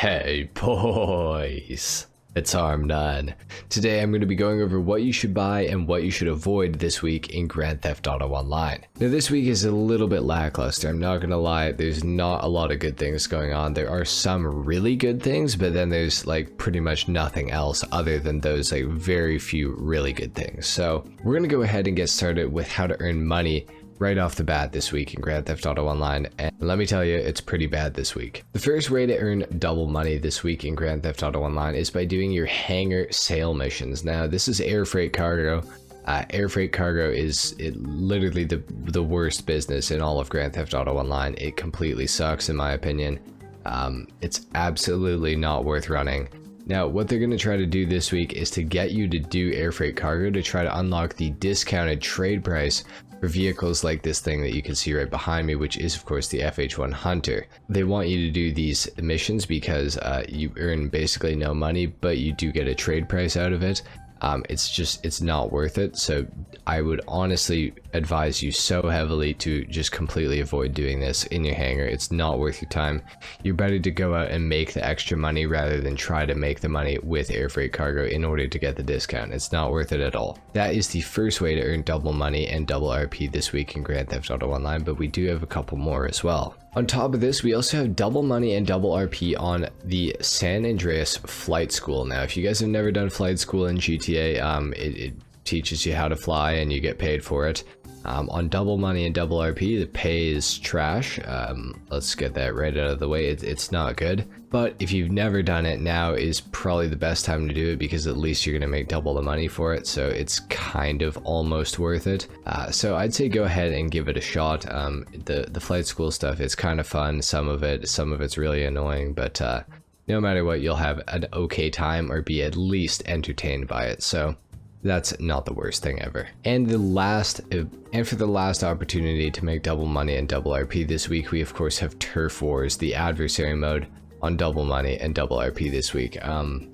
Hey boys, it's HarmNone. Today I'm going to be going over what you should buy and what you should avoid this week in Grand Theft Auto Online. Now this week is a little bit lackluster, I'm not going to lie, there's not a lot of good things going on. There are some really good things, but then there's like pretty much nothing else other than those like very few really good things. So we're going to go ahead and get started with how to earn money right off the bat this week in Grand Theft Auto Online, and let me tell you, it's pretty bad this week. The first way to earn double money this week in Grand Theft Auto Online is by doing your hangar sale missions. Now this is air freight cargo. Air freight cargo is literally the worst business in all of Grand Theft Auto Online. It completely sucks in my opinion. It's absolutely not worth running. Now what they're going to try to do this week is to get you to do air freight cargo to try to unlock the discounted trade price for vehicles like this thing that you can see right behind me, which is of course the FH1 Hunter. They want you to do these missions because you earn basically no money, but you do get a trade price out of it. It's not worth it, so I would honestly advise you so heavily to just completely avoid doing this in your hangar. It's not worth your time. You're better to go out and make the extra money rather than try to make the money with air freight cargo in order to get the discount. It's not worth it at all. That is the first way to earn double money and double RP this week in Grand Theft Auto Online, but we do have a couple more as well. On top of this, we also have double money and double RP on the San Andreas Flight School. Now, if you guys have never done flight school in GTA, it teaches you how to fly and you get paid for it. On double money and double RP, the pay is trash. Let's get that right out of the way. It's not good. But if you've never done it, now is probably the best time to do it because at least you're going to make double the money for it. So it's kind of almost worth it. So I'd say go ahead and give it a shot. The flight school stuff, it's kind of fun. Some of it's really annoying, but no matter what, you'll have an okay time or be at least entertained by it. So that's not the worst thing ever. And for the last opportunity to make double money and double RP this week, we of course have Turf Wars, the adversary mode on double money and double RP this week.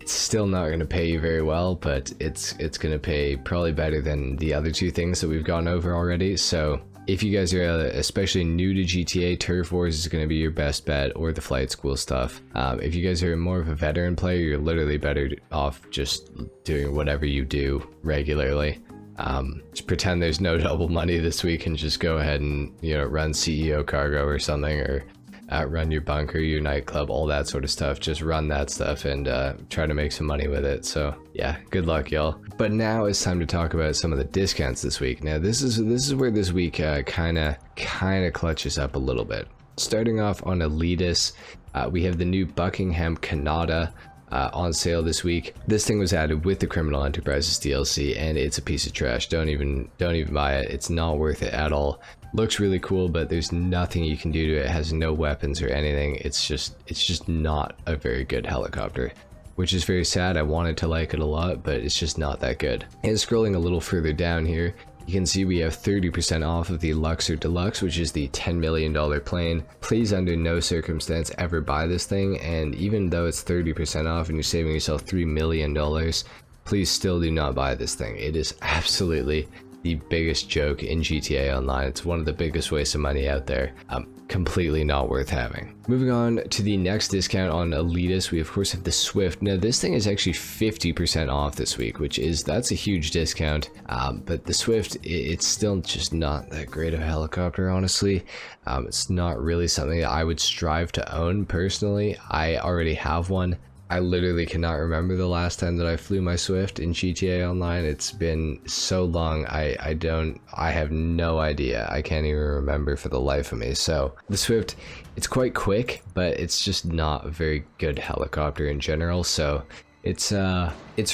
It's still not going to pay you very well, but it's going to pay probably better than the other two things that we've gone over already. So if you guys are especially new to GTA, Turf Wars is going to be your best bet, or the flight school stuff. If you guys are more of a veteran player, you're literally better off just doing whatever you do regularly. Just pretend there's no double money this week and just go ahead and, you know, run CEO cargo or something, or run your bunker, your nightclub, all that sort of stuff. Just run that stuff and try to make some money with it. So yeah, good luck y'all. But now it's time to talk about some of the discounts this week. Now this is where this week kind of clutches up a little bit. Starting off on Elitist, we have the new Buckingham Canada on sale this week. This thing was added with the Criminal Enterprises DLC and it's a piece of trash. Don't even buy it. It's not worth it at all. Looks really cool, but there's nothing you can do to it. It has no weapons or anything. It's just not a very good helicopter, which is very sad. I wanted to like it a lot, but it's just not that good. And scrolling a little further down here, you can see we have 30% off of the Luxor Deluxe, which is the $10 million plane. Please, under no circumstance, ever buy this thing. And even though it's 30% off and you're saving yourself $3 million, please still do not buy this thing. It is absolutely the biggest joke in GTA Online. It's one of the biggest wastes of money out there. Completely not worth having. Moving on to the next discount on Elitist, we of course have the Swift. Now this thing is actually 50% off this week, that's a huge discount. But the Swift, it's still just not that great of a helicopter, honestly. It's not really something that I would strive to own personally. I already have one. I literally cannot remember the last time that I flew my Swift in GTA Online. It's been so long, I have no idea. I can't even remember for the life of me. So the Swift, it's quite quick, but it's just not a very good helicopter in general. So it's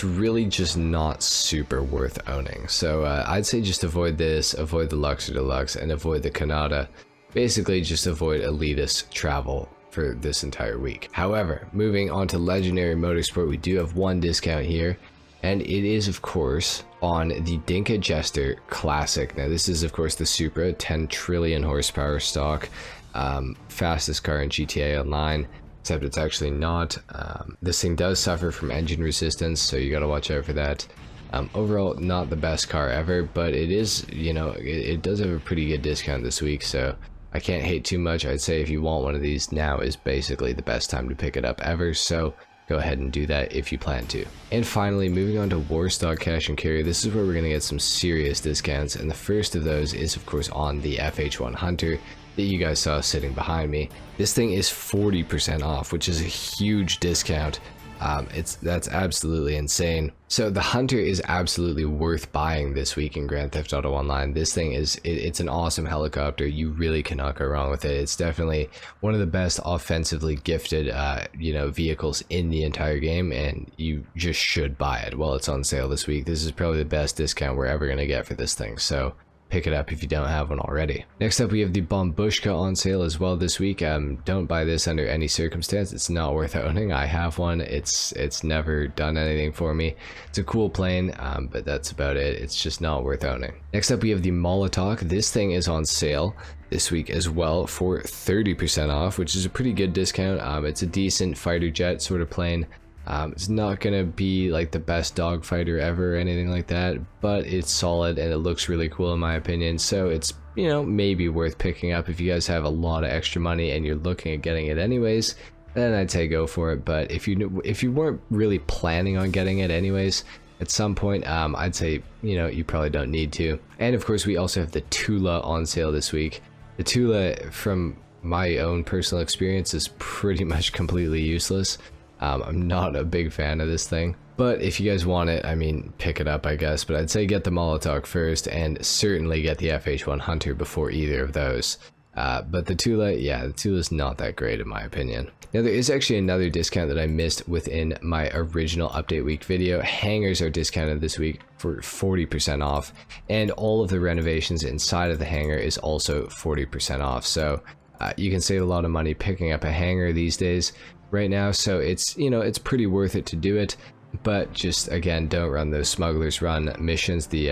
really just not super worth owning. So I'd say just avoid this, avoid the Luxor Deluxe, and avoid the Canada. Basically just avoid elitist travel for this entire week. However, moving on to Legendary Motorsport, we do have one discount here, and it is of course on the Dinka Jester Classic. Now this is of course the Supra, 10 trillion horsepower stock, fastest car in GTA Online, except it's actually not. This thing does suffer from engine resistance, so you gotta watch out for that. Overall, not the best car ever, but it is, you know, it does have a pretty good discount this week, so I can't hate too much. I'd say if you want one of these, now is basically the best time to pick it up ever, so go ahead and do that if you plan to. And finally, moving on to Warstock Cash and Carry, this is where we're going to get some serious discounts, and the first of those is of course on the FH1 Hunter that you guys saw sitting behind me. This thing is 40% off, which is a huge discount. That's absolutely insane. So the Hunter is absolutely worth buying this week in Grand Theft Auto Online. This thing is, it's an awesome helicopter. You really cannot go wrong with it. It's definitely one of the best offensively gifted, vehicles in the entire game, and you just should buy it while it's on sale this week. This is probably the best discount we're ever going to get for this thing, so pick it up if you don't have one already. Next up, we have the Bombushka on sale as well this week. Don't buy this under any circumstance. It's not worth owning. I have one. It's never done anything for me. It's a cool plane, but that's about it. It's just not worth owning. Next up, we have the Molotov. This thing is on sale this week as well for 30% off, which is a pretty good discount. It's a decent fighter jet sort of plane. It's not gonna be like the best dogfighter ever or anything like that, but it's solid and it looks really cool in my opinion, so it's, you know, maybe worth picking up if you guys have a lot of extra money and you're looking at getting it anyways. Then I'd say go for it, but if you weren't really planning on getting it anyways at some point, I'd say, you know, you probably don't need to. And of course we also have the Tula on sale this week. The Tula, from my own personal experience, is pretty much completely useless. I'm not a big fan of this thing, but if you guys want it, I mean, pick it up I guess, but I'd say get the Molotov first and certainly get the FH1 Hunter before either of those. But the Tula, yeah, the Tula's not that great in my opinion. Now there is actually another discount that I missed within my original update week video. Hangars are discounted this week for 40% off, and all of the renovations inside of the hangar is also 40% off, so you can save a lot of money picking up a hangar these days right now, so it's, you know, it's pretty worth it to do it, but just again, don't run those smugglers run missions, the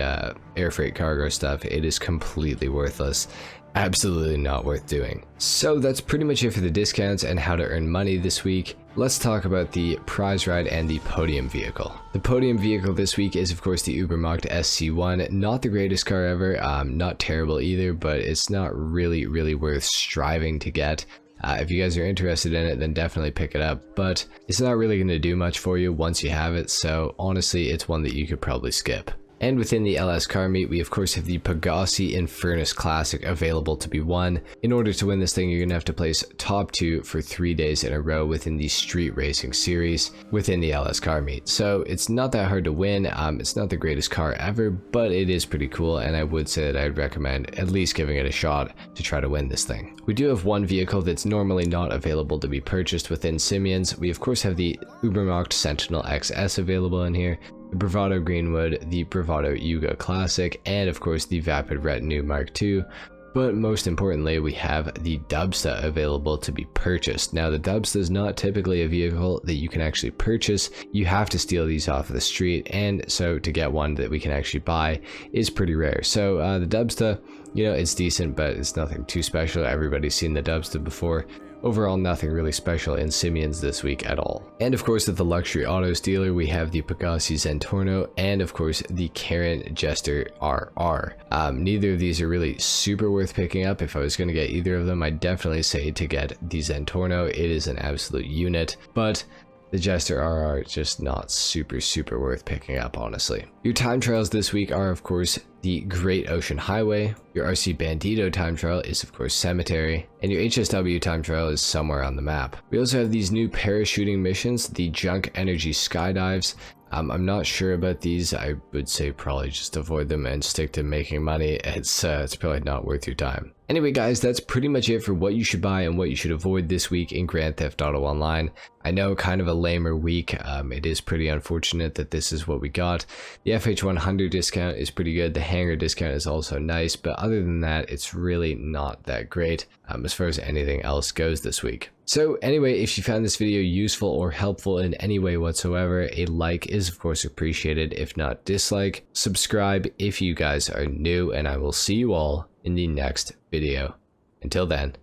air freight cargo stuff. It is completely worthless, absolutely not worth doing. So that's pretty much it for the discounts and how to earn money this week. Let's talk about the prize ride and the podium vehicle. The podium vehicle this week is of course the Ubermacht SC1. Not the greatest car ever, not terrible either, but it's not really worth striving to get. If you guys are interested in it, then definitely pick it up, but it's not really going to do much for you once you have it, so honestly it's one that you could probably skip. And within the LS car meet, we of course have the Pegasi Infernus Classic available to be won. In order to win this thing, you're going to have to place top 2 for 3 days in a row within the street racing series within the LS car meet. So it's not that hard to win. It's not the greatest car ever, but it is pretty cool, and I would say that I'd recommend at least giving it a shot to try to win this thing. We do have one vehicle that's normally not available to be purchased within Simeon's. We of course have the Ubermacht Sentinel XS available in here, the Bravado Greenwood, the Bravado Yuga Classic, and of course the Vapid Retinue Mark II. But most importantly, we have the Dubsta available to be purchased. Now the Dubsta is not typically a vehicle that you can actually purchase. You have to steal these off of the street, and so to get one that we can actually buy is pretty rare. So the Dubsta, you know, it's decent, but it's nothing too special. Everybody's seen the Dubsta before. Overall, nothing really special in Simeon's this week at all. And of course, at the luxury autos dealer, we have the Pegasi Zentorno and of course the Karen Jester RR. Neither of these are really super worth picking up. If I was going to get either of them, I'd definitely say to get the Zentorno. It is an absolute unit, but the Jester RR is just not super worth picking up, honestly. Your time trials this week are of course the Great Ocean Highway. Your RC Bandito time trial is of course Cemetery, and your HSW time trial is somewhere on the map. We also have these new parachuting missions, the Junk Energy Skydives. I'm not sure about these. I would say probably just avoid them and stick to making money. It's probably not worth your time. Anyway guys, that's pretty much it for what you should buy and what you should avoid this week in Grand Theft Auto Online. I know, kind of a lamer week. It is pretty unfortunate that this is what we got. The FH100 discount is pretty good. The hangar discount is also nice, but other than that, it's really not that great as far as anything else goes this week. So anyway, if you found this video useful or helpful in any way whatsoever, a like is of course appreciated, if not dislike. Subscribe if you guys are new, and I will see you all in the next video. Until then,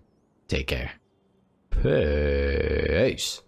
take care. Peace.